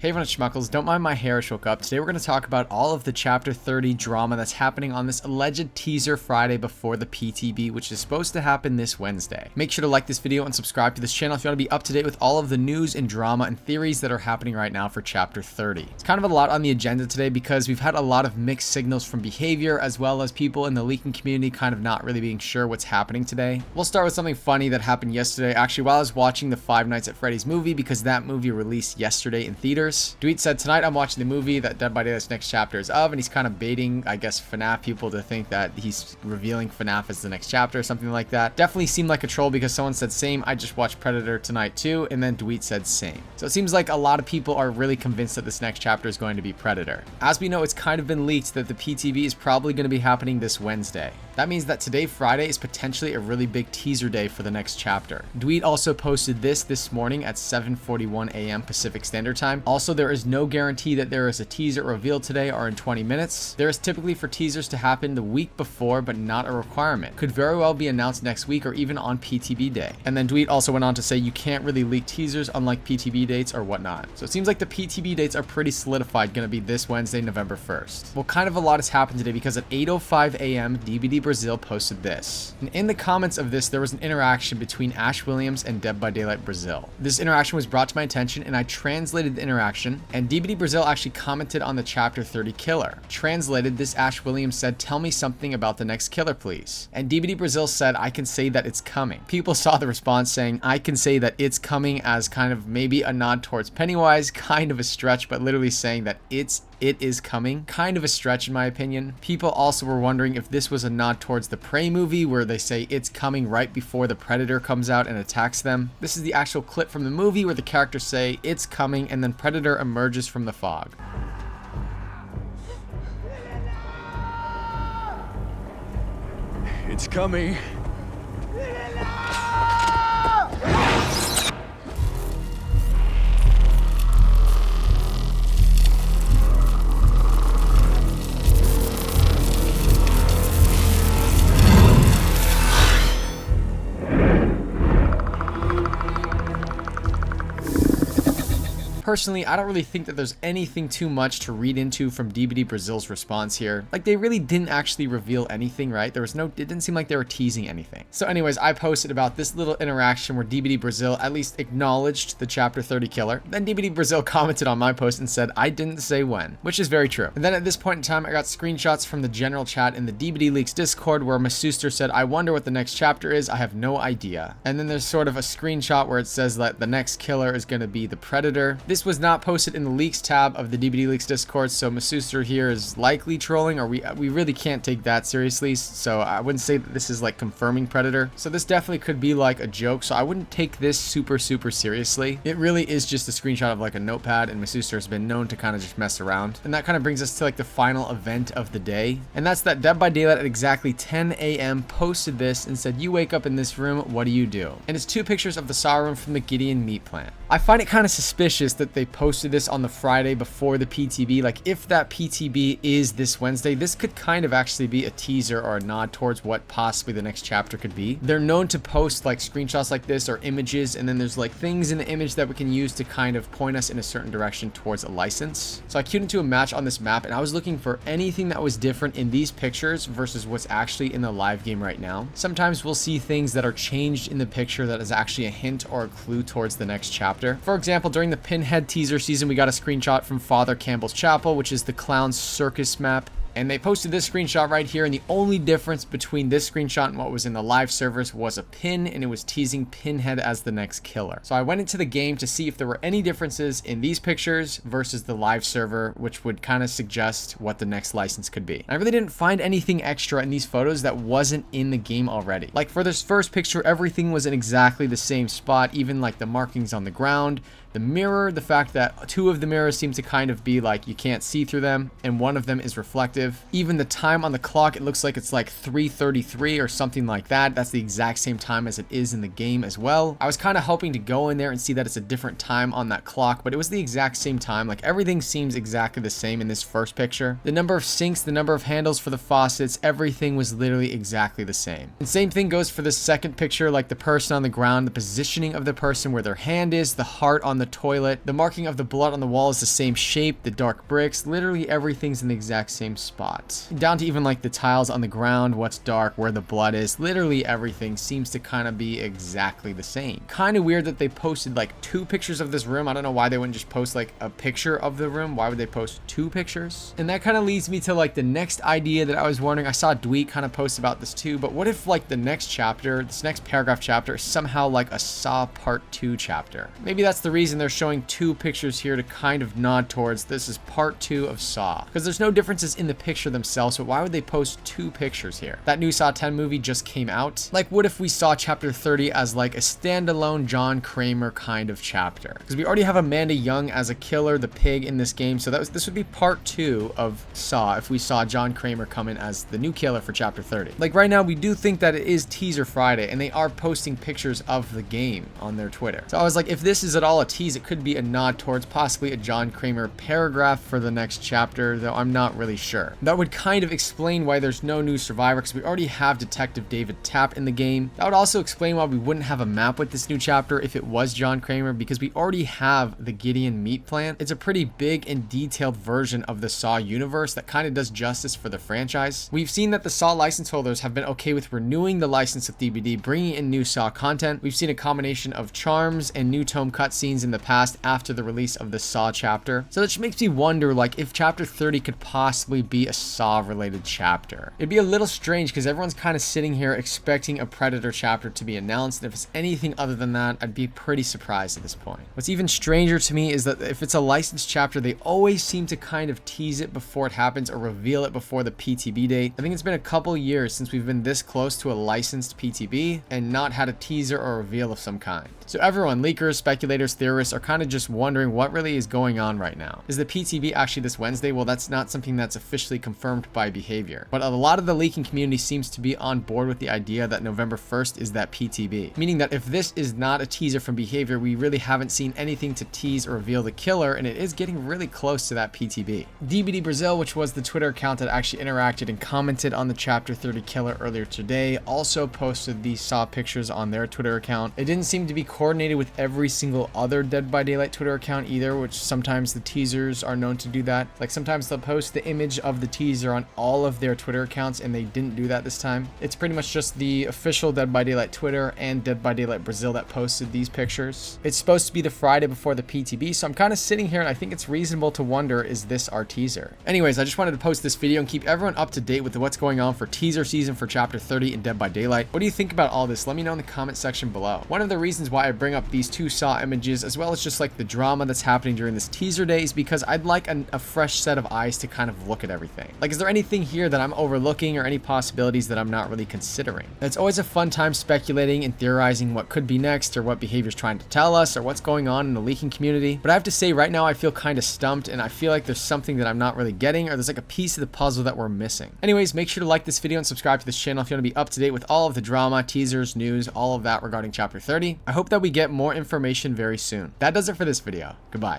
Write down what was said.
Hey everyone, it's Schmuckles. Don't mind my hair woke up. Today we're going to talk about all of the Chapter 30 drama that's happening on this alleged teaser Friday before the PTB, which is supposed to happen this Wednesday. Make sure to like this video and subscribe to this channel if you want to be up to date with all of the news and drama and theories that are happening right now for Chapter 30. It's kind of a lot on the agenda today because we've had a lot of mixed signals from behavior as well as people in the leaking community kind of not really being sure what's happening today. We'll start with something funny that happened yesterday, actually while I was watching the Five Nights at Freddy's movie, because that movie released yesterday in theaters. Dweet said, "Tonight I'm watching the movie that Dead by Daylight's next chapter is of," and he's kind of baiting, I guess, FNAF people to think that he's revealing FNAF as the next chapter or something like that. Definitely seemed like a troll because someone said same, I just watched Predator tonight too, and then Dweet said same. So it seems like a lot of people are really convinced that this next chapter is going to be Predator. As we know, it's kind of been leaked that the PTB is probably going to be happening this Wednesday. That means that today, Friday, is potentially a really big teaser day for the next chapter. Dweet also posted this morning at 7:41 a.m. Pacific Standard Time. Also, there is no guarantee that there is a teaser revealed today or in 20 minutes. There is typically for teasers to happen the week before, but not a requirement. Could very well be announced next week or even on PTB day. And then Dweet also went on to say you can't really leak teasers unlike PTB dates or whatnot. So it seems like the PTB dates are pretty solidified, gonna be this Wednesday, November 1st. Well, kind of a lot has happened today because at 8:05 a.m. DBD Brazil posted this. And in the comments of this, there was an interaction between Ash Williams and Dead by Daylight Brazil. This interaction was brought to my attention and I translated the interaction, and DBD Brazil actually commented on the Chapter 30 killer. Translated, this Ash Williams said, "Tell me something about the next killer, please." And DBD Brazil said, "I can say that it's coming." People saw the response saying, "I can say that it's coming," as kind of maybe a nod towards Pennywise, kind of a stretch, but literally saying that it is coming. Kind of a stretch in my opinion. People also were wondering if this was a nod towards the Prey movie where they say it's coming right before the Predator comes out and attacks them. This is the actual clip from the movie where the characters say it's coming and then Predator emerges from the fog. It's coming. Personally, I don't really think that there's anything too much to read into from DBD Brazil's response here. Like, they really didn't actually reveal anything, right? It didn't seem like they were teasing anything. So anyways, I posted about this little interaction where DBD Brazil at least acknowledged the Chapter 30 killer. Then DBD Brazil commented on my post and said, "I didn't say when," which is very true. And then at this point in time, I got screenshots from the general chat in the DBD Leaks Discord where Masuster said, "I wonder what the next chapter is. I have no idea." And then there's sort of a screenshot where it says that the next killer is going to be the Predator. This was not posted in the leaks tab of the DBD Leaks Discord, so Masuster here is likely trolling, or we really can't take that seriously, so I wouldn't say that this is like confirming Predator. So this definitely could be like a joke, so I wouldn't take this super seriously. It really is just a screenshot of like a notepad, and Masuster has been known to kind of just mess around. And that kind of brings us to like the final event of the day, and that's that Dead by Daylight at exactly 10 a.m. posted this and said, "You wake up in this room, what do you do?" And it's two pictures of the saw room from the Gideon meat plant. I find it kind of suspicious that they posted this on the Friday before the PTB. Like, if that PTB is this Wednesday, this could kind of actually be a teaser or a nod towards what possibly the next chapter could be. They're known to post like screenshots like this or images, and then there's like things in the image that we can use to kind of point us in a certain direction towards a license. So I queued into a match on this map and I was looking for anything that was different in these pictures versus what's actually in the live game right now. Sometimes we'll see things that are changed in the picture that is actually a hint or a clue towards the next chapter. For example, during the Pinhead teaser season, we got a screenshot from Father Campbell's Chapel, which is the clown circus map. And they posted this screenshot right here, and the only difference between this screenshot and what was in the live servers was a pin, and it was teasing Pinhead as the next killer. So I went into the game to see if there were any differences in these pictures versus the live server, which would kind of suggest what the next license could be. And I really didn't find anything extra in these photos that wasn't in the game already. Like for this first picture, everything was in exactly the same spot, even like the markings on the ground. The mirror, the fact that two of the mirrors seem to kind of be like you can't see through them, and one of them is reflective. Even the time on the clock, it looks like it's like 3:33 or something like that. That's the exact same time as it is in the game as well. I was kind of hoping to go in there and see that it's a different time on that clock, but it was the exact same time. Like, everything seems exactly the same in this first picture. The number of sinks, the number of handles for the faucets, everything was literally exactly the same. And same thing goes for this second picture, like the person on the ground, the positioning of the person, where their hand is, the heart on on the toilet. The marking of the blood on the wall is the same shape, the dark bricks, literally everything's in the exact same spot. Down to even like the tiles on the ground, what's dark, where the blood is, literally everything seems to kind of be exactly the same. Kind of weird that they posted like 2 pictures of this room. I don't know why they wouldn't just post like a picture of the room. Why would they post 2 pictures? And that kind of leads me to like the next idea that I was wondering. I saw Dweet kind of post about this too, but what if like the next chapter, this next paragraph chapter is somehow like a Saw Part 2 chapter? Maybe that's the reason they're showing 2 pictures here to kind of nod towards this is Part 2 of Saw, because there's no differences in the picture themselves, so why would they post 2 pictures here? That new Saw 10 movie just came out. Like, what if we saw chapter 30 as like a standalone John Kramer kind of chapter? Because we already have Amanda Young as a killer, the pig, in this game, so this would be Part 2 of Saw if we saw John Kramer come in as the new killer for chapter 30. Like right now, we do think that it is Teaser Friday, and they are posting pictures of the game on their Twitter. So I was like, if this is at all a tease, it could be a nod towards possibly a John Kramer paragraph for the next chapter, though I'm not really sure. That would kind of explain why there's no new survivor, because we already have Detective David Tapp in the game. That would also explain why we wouldn't have a map with this new chapter if it was John Kramer, because we already have the Gideon meat plant. It's a pretty big and detailed version of the Saw universe that kind of does justice for the franchise. We've seen that the Saw license holders have been okay with renewing the license with DBD, bringing in new Saw content. We've seen a combination of charms and new tome cutscenes in the past after the release of the Saw chapter. So that just makes me wonder, like, if chapter 30 could possibly be a Saw related chapter. It'd be a little strange because everyone's kind of sitting here expecting a Predator chapter to be announced, and if it's anything other than that, I'd be pretty surprised at this point. What's even stranger to me is that if it's a licensed chapter, they always seem to kind of tease it before it happens or reveal it before the PTB date. I think it's been a couple years since we've been this close to a licensed PTB and not had a teaser or reveal of some kind. So everyone, leakers, speculators, theorists, are kind of just wondering what really is going on right now. Is the PTB actually this Wednesday? Well, that's not something that's officially confirmed by Behavior. But a lot of the leaking community seems to be on board with the idea that November 1st is that PTB. Meaning that if this is not a teaser from Behavior, we really haven't seen anything to tease or reveal the killer, and it is getting really close to that PTB. DBD Brazil, which was the Twitter account that actually interacted and commented on the Chapter 30 killer earlier today, also posted these Saw pictures on their Twitter account. It didn't seem to be coordinated with every single other Dead by Daylight Twitter account either, which sometimes the teasers are known to do that. Like sometimes they'll post the image of the teaser on all of their Twitter accounts, and they didn't do that this time. It's pretty much just the official Dead by Daylight Twitter and Dead by Daylight Brazil that posted these pictures. It's supposed to be the Friday before the PTB, so I'm kind of sitting here and I think it's reasonable to wonder, is this our teaser? Anyways, I just wanted to post this video and keep everyone up to date with what's going on for teaser season for Chapter 30 in Dead by Daylight. What do you think about all this? Let me know in the comment section below. One of the reasons why I bring up these 2 Saw images, as well as just like the drama that's happening during this teaser day, is because I'd like a fresh set of eyes to kind of look at everything. Like, is there anything here that I'm overlooking or any possibilities that I'm not really considering? It's always a fun time speculating and theorizing what could be next or what Behavior's trying to tell us or what's going on in the leaking community. But I have to say right now I feel kind of stumped, and I feel like there's something that I'm not really getting, or there's like a piece of the puzzle that we're missing. Anyways, make sure to like this video and subscribe to this channel if you want to be up to date with all of the drama, teasers, news, all of that regarding Chapter 30. I hope that we get more information very soon. That does it for this video. Goodbye.